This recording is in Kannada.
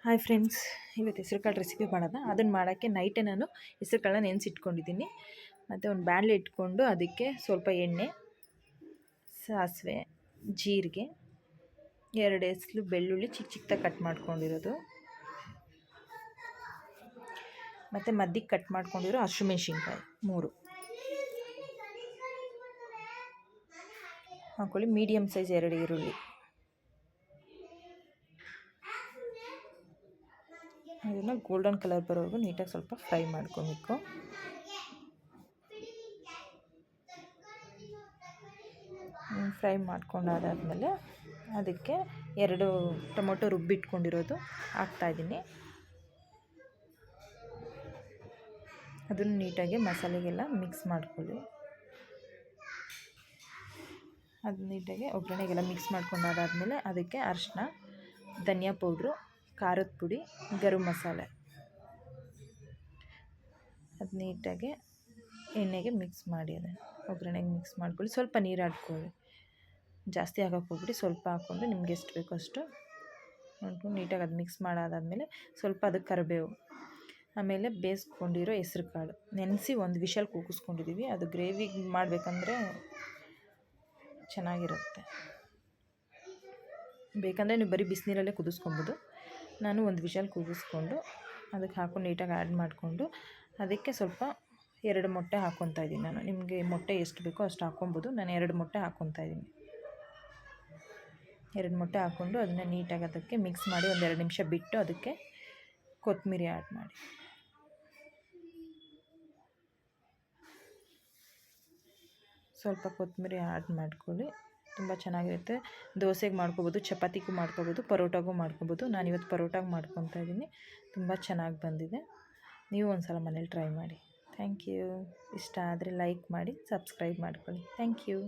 ಹಾಯ್ ಫ್ರೆಂಡ್ಸ್, ಇವತ್ತು ಹೆಸರುಕಾಳು ರೆಸಿಪಿ ಮಾಡೋಣ. ಅದನ್ನು ಮಾಡೋಕ್ಕೆ ನೈಟೇ ನಾನು ಹೆಸರುಕಾಳನ್ನ ನೆನೆಸಿಟ್ಕೊಂಡಿದ್ದೀನಿ. ಮತ್ತು ಒಂದು ಬಾಣಲೆ ಇಟ್ಕೊಂಡು ಅದಕ್ಕೆ ಸ್ವಲ್ಪ ಎಣ್ಣೆ, ಸಾಸಿವೆ, ಜೀರಿಗೆ, 2 ಎಸಳು ಬೆಳ್ಳುಳ್ಳಿ ಚಿಕ್ಕ ಚಿಕ್ಕದಾಗಿ ಕಟ್ ಮಾಡ್ಕೊಂಡಿರೋದು, ಮತ್ತು ಮಧ್ಯಕ್ಕೆ ಕಟ್ ಮಾಡ್ಕೊಂಡಿರೋ ಹಸಿಮೆಣ್ಸಿನ್ಕಾಯಿ 3 ಹಾಕ್ಕೊಳ್ಳಿ. ಮೀಡಿಯಮ್ ಸೈಜ್ 2 ಈರುಳ್ಳಿ, ಅದನ್ನು ಗೋಲ್ಡನ್ ಕಲರ್ ಬರೋವರೆಗೂ ನೀಟಾಗಿ ಸ್ವಲ್ಪ ಫ್ರೈ ಮಾಡ್ಕೊಬೇಕು. ಫ್ರೈ ಮಾಡ್ಕೊಂಡಾದ್ಮೇಲೆ ಅದಕ್ಕೆ 2 ಟೊಮೊಟೊ ರುಬ್ಬಿಟ್ಕೊಂಡಿರೋದು ಹಾಕ್ತಾಯಿದ್ದೀನಿ. ಅದನ್ನು ನೀಟಾಗಿ ಮಸಾಲೆಗೆಲ್ಲ ಮಿಕ್ಸ್ ಮಾಡ್ಕೊಳ್ಳಿ. ಅದು ನೀಟಾಗಿ ಒಗ್ಗರಣೆಗೆಲ್ಲ ಮಿಕ್ಸ್ ಮಾಡ್ಕೊಂಡಾದ್ಮೇಲೆ ಅದಕ್ಕೆ ಅರಿಶಿನ, ಧನಿಯಾ ಪೌಡ್ರು, ಖಾರದ ಪುಡಿ, ಗರಂ ಮಸಾಲೆ ಅದು ನೀಟಾಗಿ ಎಣ್ಣೆಗೆ ಮಿಕ್ಸ್ ಮಾಡಿ, ಅದನ್ನು ಒಗ್ಗರಣೆಗೆ ಮಿಕ್ಸ್ ಮಾಡ್ಕೊಳ್ಳಿ. ಸ್ವಲ್ಪ ನೀರು ಹಾಕ್ಕೊಳ್ಳಿ, ಜಾಸ್ತಿ ಹಾಕೋಕ್ಕೆ ಹೋಗ್ಬಿಡಿ. ಸ್ವಲ್ಪ ಹಾಕ್ಕೊಂಡು ನಿಮ್ಗೆ ಎಷ್ಟು ಬೇಕೋ ಅಷ್ಟು ನೋಡ್ಕೊಂಡು ನೀಟಾಗಿ ಅದು ಮಿಕ್ಸ್ ಮಾಡಾದಾದಮೇಲೆ ಸ್ವಲ್ಪ ಅದಕ್ಕೆ ಕರಿಬೇವು, ಆಮೇಲೆ ಬೇಯಿಸ್ಕೊಂಡಿರೋ ಹೆಸ್ರು ಕಾಳು ನೆನೆಸಿ 1 ವಿಷಲ್ ಕೂಗಿಸ್ಕೊಂಡಿದ್ದೀವಿ. ಅದು ಗ್ರೇವಿ ಮಾಡಬೇಕಂದ್ರೆ ಚೆನ್ನಾಗಿರುತ್ತೆ. ಬೇಕಂದರೆ ನೀವು ಬರೀ ಬಿಸಿನೀರಲ್ಲೇ ಕುದಿಸ್ಕೊಬೋದು. ನಾನು 1 ವಿಷಲ್ ಕೂಗಿಸ್ಕೊಂಡು ಅದಕ್ಕೆ ಹಾಕ್ಕೊಂಡು ನೀಟಾಗಿ ಆ್ಯಡ್ ಮಾಡಿಕೊಂಡು ಅದಕ್ಕೆ ಸ್ವಲ್ಪ 2 ಮೊಟ್ಟೆ ಹಾಕ್ಕೊತಾ ಇದ್ದೀನಿ. ನಾನು ನಿಮಗೆ ಮೊಟ್ಟೆ ಎಷ್ಟು ಬೇಕೋ ಅಷ್ಟು ಹಾಕ್ಕೊಬೋದು. ನಾನು 2 ಮೊಟ್ಟೆ ಹಾಕ್ಕೊತಾ ಇದ್ದೀನಿ. 2 ಮೊಟ್ಟೆ ಹಾಕ್ಕೊಂಡು ಅದನ್ನು ನೀಟಾಗಿ ಅದಕ್ಕೆ ಮಿಕ್ಸ್ ಮಾಡಿ 1-2 ನಿಮಿಷ ಬಿಟ್ಟು ಅದಕ್ಕೆ ಕೊತ್ತಂಬರಿ ಆ್ಯಡ್ ಮಾಡಿ. ಸ್ವಲ್ಪ ಕೊತ್ತಂಬರಿ ಆ್ಯಡ್ ಮಾಡ್ಕೊಳ್ಳಿ. ತುಂಬ ಚೆನ್ನಾಗಿರುತ್ತೆ. ದೋಸೆಗೆ ಮಾಡ್ಕೊಬೋದು, ಚಪಾತಿಗೂ ಮಾಡ್ಕೊಬೋದು, ಪರೋಟಾಗೂ ಮಾಡ್ಕೊಬೋದು. ನಾನಿವತ್ತು ಪರೋಟಾಗೆ ಮಾಡ್ಕೊತಾ ಇದ್ದೀನಿ. ತುಂಬ ಚೆನ್ನಾಗಿ ಬಂದಿದೆ. ನೀವು ಒಂದು ಸಲ ಮನೇಲಿ ಟ್ರೈ ಮಾಡಿ. Thank you. ಇಷ್ಟ ಆದರೆ ಲೈಕ್ ಮಾಡಿ, ಸಬ್ಸ್ಕ್ರೈಬ್ ಮಾಡ್ಕೊಳ್ಳಿ. Thank you.